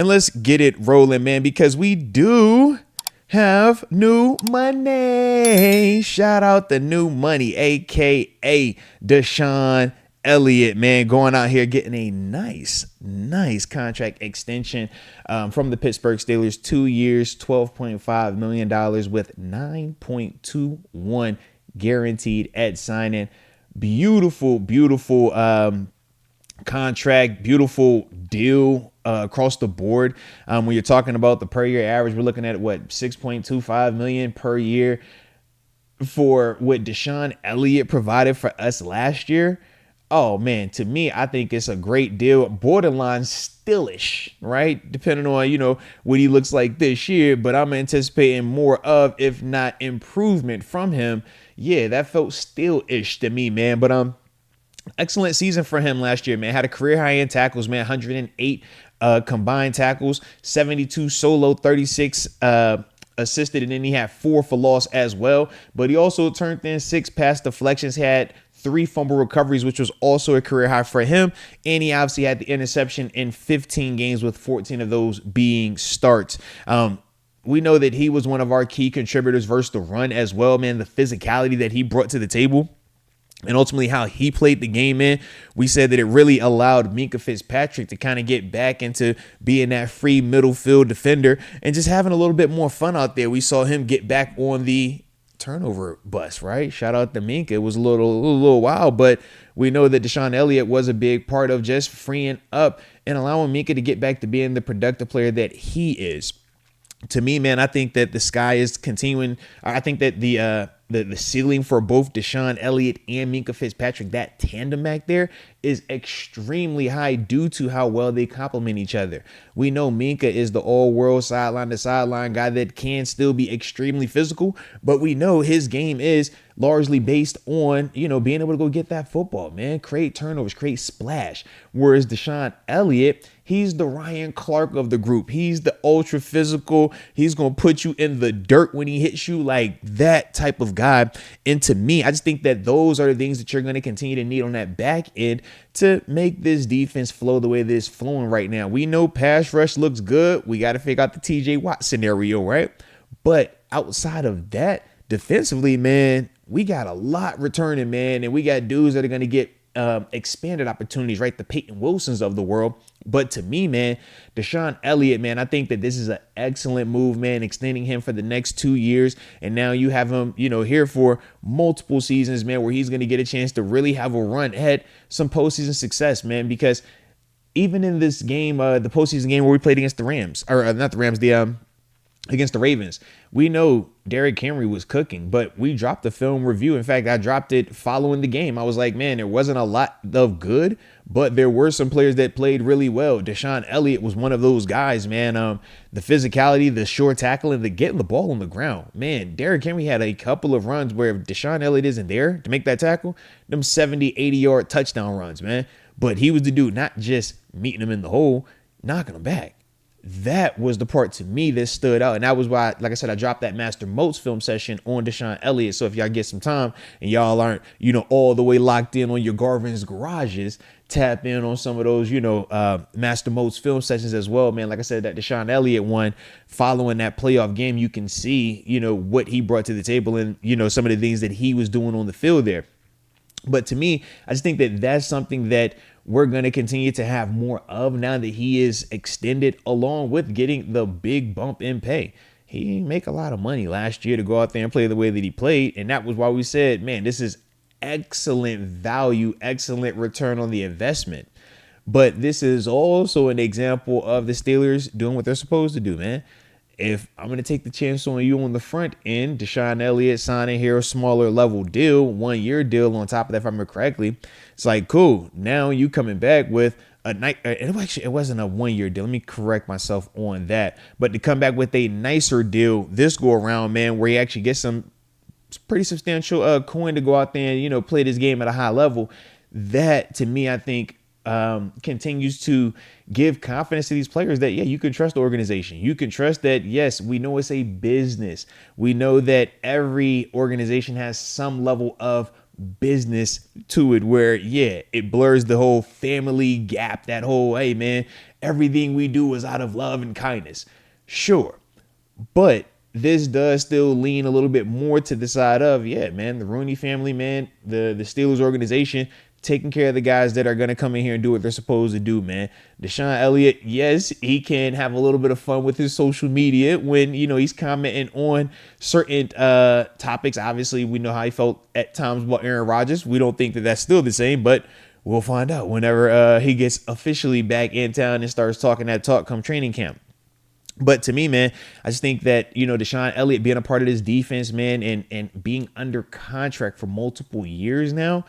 And let's get it rolling, man, because we do have new money. Shout out the new money, aka DeShon Elliott, man, going out here getting a nice contract extension from the Pittsburgh Steelers. 2 years, $12.5 million with 9.21 guaranteed at signing. Beautiful contract, beautiful deal across the board. When you're talking about the per year average, we're looking at what, 6.25 million per year for what DeShon Elliott provided for us last year. Oh man, to me, I think it's a great deal, borderline stealish, right? Depending on, what he looks like this year, but I'm anticipating more of, if not improvement from him. Yeah, that felt steal-ish to me, man. But excellent season for him last year, man. Had a career high in tackles, man. 108 combined tackles, 72 solo, 36 assisted, and then he had 4 for loss as well. But he also turned in 6 pass deflections, had 3 fumble recoveries, which was also a career high for him. And he obviously had the interception in 15 games, with 14 of those being starts. We know that he was one of our key contributors versus the run as well, man. The physicality that he brought to the table and ultimately how he played the game in, we said that it really allowed Minkah Fitzpatrick to kind of get back into being that free middle field defender and just having a little bit more fun out there. We saw him get back on the turnover bus, right? Shout out to Minkah. It was a little wild, but we know that DeShon Elliott was a big part of just freeing up and allowing Minkah to get back to being the productive player that he is. To me, man, I think that the sky is continuing. I think that the ceiling for both DeShon Elliott and Minkah Fitzpatrick, that tandem back there, is extremely high due to how well they complement each other. We know Minkah is the all-world sideline to sideline guy that can still be extremely physical, but we know his game is largely based on, being able to go get that football, man, create turnovers, create splash. Whereas DeShon Elliott, he's the Ryan Clark of the group. He's the ultra physical. He's going to put you in the dirt when he hits you, like that type of guy. And to me, I just think that those are the things that you're going to continue to need on that back end to make this defense flow the way that it's flowing right now. We know pass rush looks good. We got to figure out the TJ Watt scenario, right? But outside of that, defensively, man, we got a lot returning, man. And we got dudes that are going to get expanded opportunities, right? The Peyton Wilsons of the world. But to me, man, DeShon Elliott, man, I think that this is an excellent move, man, extending him for the next 2 years. And now you have him, here for multiple seasons, man, where he's going to get a chance to really have a run at some postseason success, man, because even in this game, the postseason game where we played against the Rams, or not the Rams, against the Ravens, we know Derrick Henry was cooking, but we dropped the film review. In fact, I dropped it following the game. I was like, man, there wasn't a lot of good, but there were some players that played really well. DeShon Elliott was one of those guys, man. The physicality, the short tackling, the getting the ball on the ground. Man, Derrick Henry had a couple of runs where if DeShon Elliott isn't there to make that tackle, them 70, 80-yard touchdown runs, man. But he was the dude, not just meeting him in the hole, knocking him back. That was the part to me that stood out. And that was why, like I said, I dropped that Master Moats film session on DeShon Elliott. So if y'all get some time and y'all aren't, all the way locked in on your Garvin's garages, tap in on some of those, Master Moats film sessions as well, man. Like I said, that DeShon Elliott one, following that playoff game, you can see, what he brought to the table and, some of the things that he was doing on the field there. But to me, I just think that that's something that we're going to continue to have more of now that he is extended, along with getting the big bump in pay. He didn't make a lot of money last year to go out there and play the way that he played. And that was why we said, man, this is excellent value, excellent return on the investment. But this is also an example of the Steelers doing what they're supposed to do, man. If I'm going to take the chance on you on the front end, DeShon Elliott signing here a smaller level deal, 1 year deal on top of that, if I remember correctly, it's like, cool. Now you coming back with a night. It wasn't a 1 year deal. Let me correct myself on that. But to come back with a nicer deal this go around, man, where he actually gets some pretty substantial coin to go out there and, play this game at a high level. That to me, I think, continues to give confidence to these players that, yeah, you can trust the organization. You can trust that, yes, we know it's a business. We know that every organization has some level of business to it where, yeah, it blurs the whole family gap, that whole, hey, man, everything we do is out of love and kindness. Sure. But this does still lean a little bit more to the side of, yeah, man, the Rooney family, man, the Steelers organization taking care of the guys that are going to come in here and do what they're supposed to do, man. DeShon Elliott, yes, he can have a little bit of fun with his social media when, he's commenting on certain topics. Obviously, we know how he felt at times about Aaron Rodgers. We don't think that that's still the same, but we'll find out whenever he gets officially back in town and starts talking that talk come training camp. But to me, man, I just think that, DeShon Elliott being a part of this defense, man, and being under contract for multiple years now,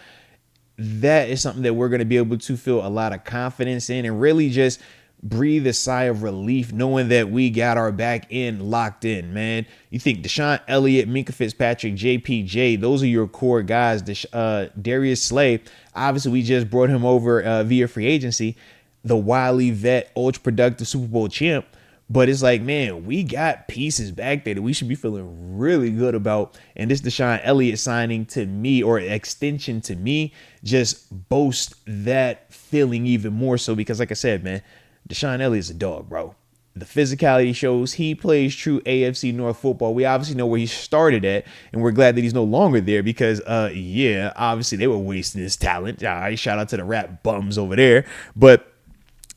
that is something that we're going to be able to feel a lot of confidence in and really just breathe a sigh of relief knowing that we got our back end locked in, man. You think DeShon Elliott, Minkah Fitzpatrick, JPJ, those are your core guys. Darius Slay, obviously we just brought him over via free agency, the wily vet, ultra productive Super Bowl champ. But it's like, man, we got pieces back there that we should be feeling really good about. And this DeShon Elliott signing to me, or extension to me, just boasts that feeling even more so. Because like I said, man, DeShon Elliott's a dog, bro. The physicality shows. He plays true AFC North football. We obviously know where he started at, and we're glad that he's no longer there because, yeah, obviously they were wasting his talent. All right, shout out to the rap bums over there. But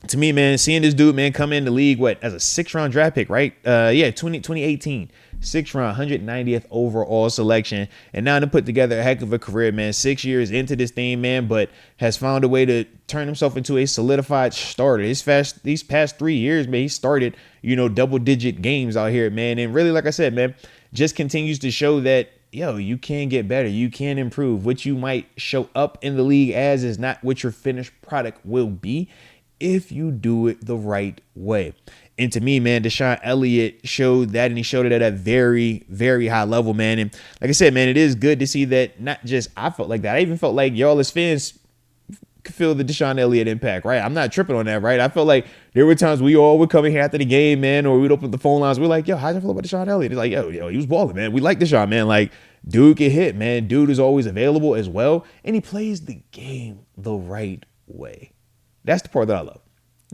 to me, man, seeing this dude, man, come in the league, as a 6th-round draft pick, right? 2018, 6th round, 190th overall selection. And now to put together a heck of a career, man, 6 years into this thing, man, but has found a way to turn himself into a solidified starter. These past 3 years, man, he started, double-digit games out here, man. And really, like I said, man, just continues to show that, you can get better. You can improve. What you might show up in the league as is not what your finished product will be, if you do it the right way. And to me, man, DeShon Elliott showed that, and he showed it at a very, very high level, man. And like I said, man, it is good to see that not just I felt like that. I even felt like y'all as fans could feel the DeShon Elliott impact, right? I'm not tripping on that, right? I felt like there were times we all would come in here after the game, man, or we'd open up the phone lines. We're like, yo, how'd you feel about DeShon Elliott? It's like, yo, he was balling, man. We like DeShon, man. Like, dude get hit, man. Dude is always available as well. And he plays the game the right way. That's the part that I love.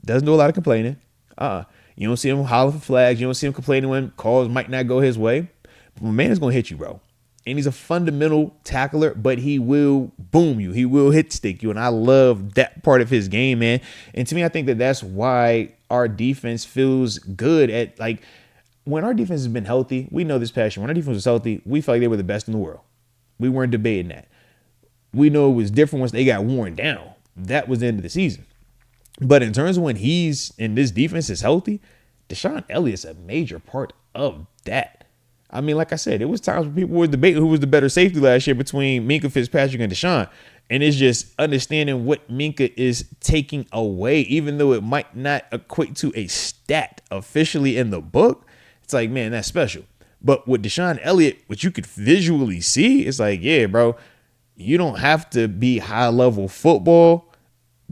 Doesn't do a lot of complaining. You don't see him holler for flags. You don't see him complaining when calls might not go his way. But my man is going to hit you, bro. And he's a fundamental tackler, but he will boom you. He will hit stick you. And I love that part of his game, man. And to me, I think that that's why our defense feels good at, like, when our defense has been healthy, we know this past year, when our defense was healthy, we felt like they were the best in the world. We weren't debating that. We know it was different once they got worn down. That was the end of the season. But in terms of when he's in this defense is healthy, DeShon Elliott's a major part of that. I mean, like I said, it was times when people were debating who was the better safety last year between Minkah Fitzpatrick and DeShon. And it's just understanding what Minkah is taking away, even though it might not equate to a stat officially in the book. It's like, man, that's special. But with DeShon Elliott, what you could visually see, it's like, yeah, bro, you don't have to be high-level football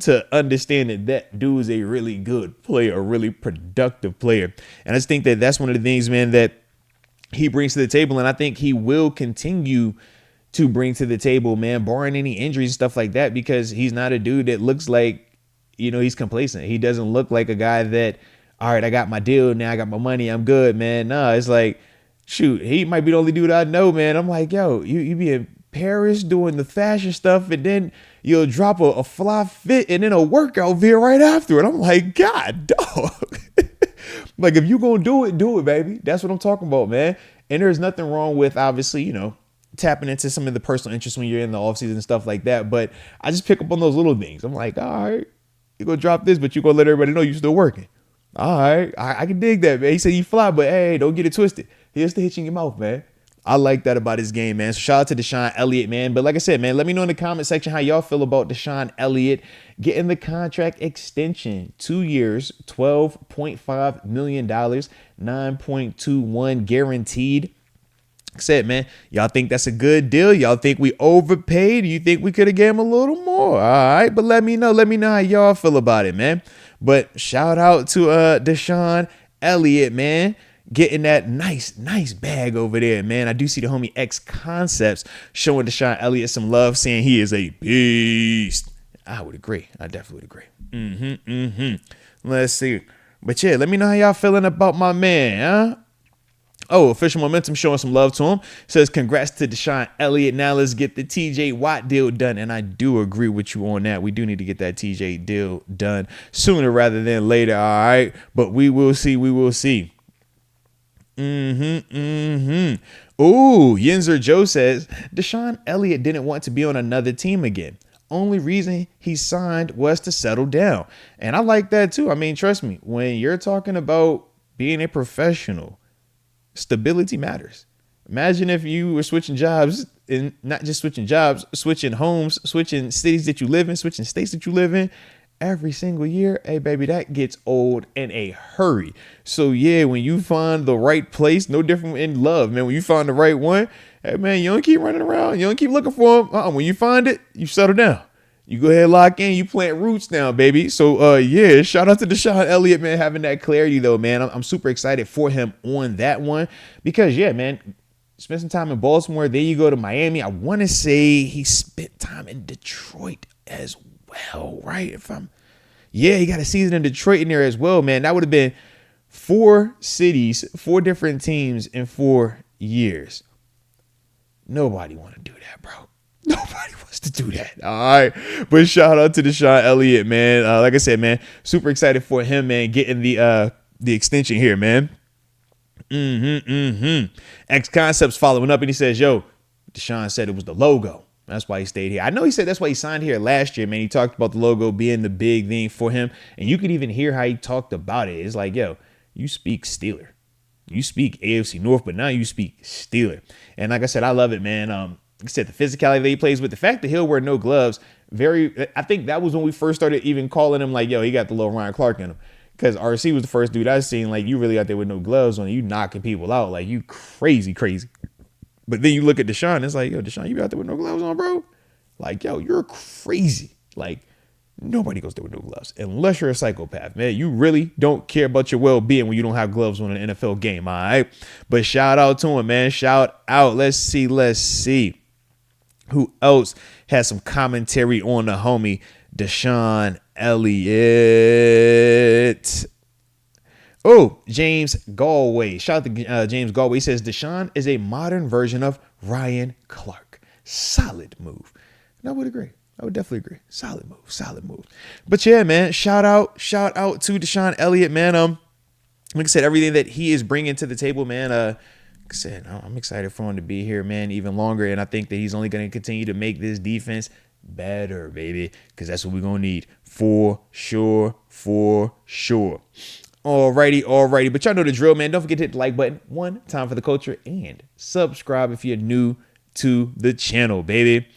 to understand that dude is a really good player, a really productive player. And I just think that that's one of the things, man, that he brings to the table. And I think he will continue to bring to the table, man, barring any injuries and stuff like that, because he's not a dude that looks like, he's complacent. He doesn't look like a guy that, all right, I got my deal now, I got my money, I'm good, man. No, it's like, shoot, he might be the only dude I know, man. I'm like, yo, you be in Paris doing the fashion stuff, and then you'll drop a fly fit and then a workout video right after it. I'm like, God, dog. Like, if you gonna do it, baby. That's what I'm talking about, man. And there's nothing wrong with, obviously, tapping into some of the personal interests when you're in the offseason and stuff like that. But I just pick up on those little things. I'm like, all right, you're gonna drop this, but you're gonna let everybody know you're still working. All right, I can dig that, man. He said you fly, but hey, don't get it twisted. Here's the hitch in your mouth, man. I like that about his game, man. So shout out to DeShon Elliott, man. But like I said, man, let me know in the comment section how y'all feel about DeShon Elliott getting the contract extension. 2 years, $12.5 million, 9.21 guaranteed. Like I said, man, y'all think that's a good deal? Y'all think we overpaid? You think we could have gave him a little more? All right, but let me know how y'all feel about it, man. But shout out to DeShon Elliott, man. getting that nice bag over there, man. I do see the homie X Concepts showing DeShon Elliott some love, saying he is a beast. I would agree. I definitely would agree. Let's see. But yeah, let me know how y'all feeling about my man, huh? Oh, Official Momentum showing some love to him. Says, congrats to DeShon Elliott. Now let's get the TJ Watt deal done. And I do agree with you on that. We do need to get that TJ deal done sooner rather than later. All right. But we will see. We will see. Ooh, Yinzer Joe says, DeShon Elliott didn't want to be on another team again. Only reason he signed was to settle down. And I like that too. I mean, trust me, when you're talking about being a professional, stability matters. Imagine if you were switching jobs, and not just switching jobs, switching homes, switching cities that you live in, switching states that you live in every single year. Hey, baby, that gets old in a hurry. So, yeah, when you find the right place, no different in love, man. When you find the right one, hey, man, you don't keep running around. You don't keep looking for them. When you find it, you settle down. You go ahead, lock in, you plant roots now, baby. So, yeah, shout out to DeShon Elliott, man, having that clarity, though, man. I'm super excited for him on that one because, yeah, man, spent some time in Baltimore. Then you go to Miami. I want to say he spent time in Detroit as well, right? Yeah, he got a season in Detroit in there as well, man. That would have been 4 cities, 4 different teams in 4 years. Nobody want to do that, bro. Nobody wants to do that. All right. But shout out to DeShon Elliott, man. Like I said, man, super excited for him, man, getting the extension here, man. X Concepts following up, and he says, yo, DeShon said it was the logo. That's why he stayed here. I know he said that's why he signed here last year, man. He talked about the logo being the big thing for him. And you could even hear how he talked about it. It's like, yo, you speak Steeler. You speak AFC North, but now you speak Steeler. And like I said, I love it, man. Like I said, the physicality that he plays with, the fact that he'll wear no gloves, I think that was when we first started even calling him like, yo, he got the little Ryan Clark in him. Because RC was the first dude I seen, like, you really out there with no gloves on, you knocking people out, like, you crazy. But then you look at DeShon, it's like, yo, DeShon, you out there with no gloves on, bro? Like, yo, you're crazy. Like, nobody goes there with no gloves unless you're a psychopath, man. You really don't care about your well-being when you don't have gloves on an NFL game, all right? But shout out to him, man. Shout out. Let's see. Who else has some commentary on the homie DeShon Elliott? Oh, James Galway. Shout out to James Galway. He says DeShon is a modern version of Ryan Clark. Solid move. And I would agree. I would definitely agree. Solid move. But yeah, man, shout out to DeShon Elliott, man. Like I said, everything that he is bringing to the table, man. Like I said, I'm excited for him to be here, man, even longer. And I think that he's only going to continue to make this defense better, baby, because that's what we're going to need for sure. Alrighty. But y'all know the drill, man. Don't forget to hit the like button one time for the culture and subscribe if you're new to the channel, baby.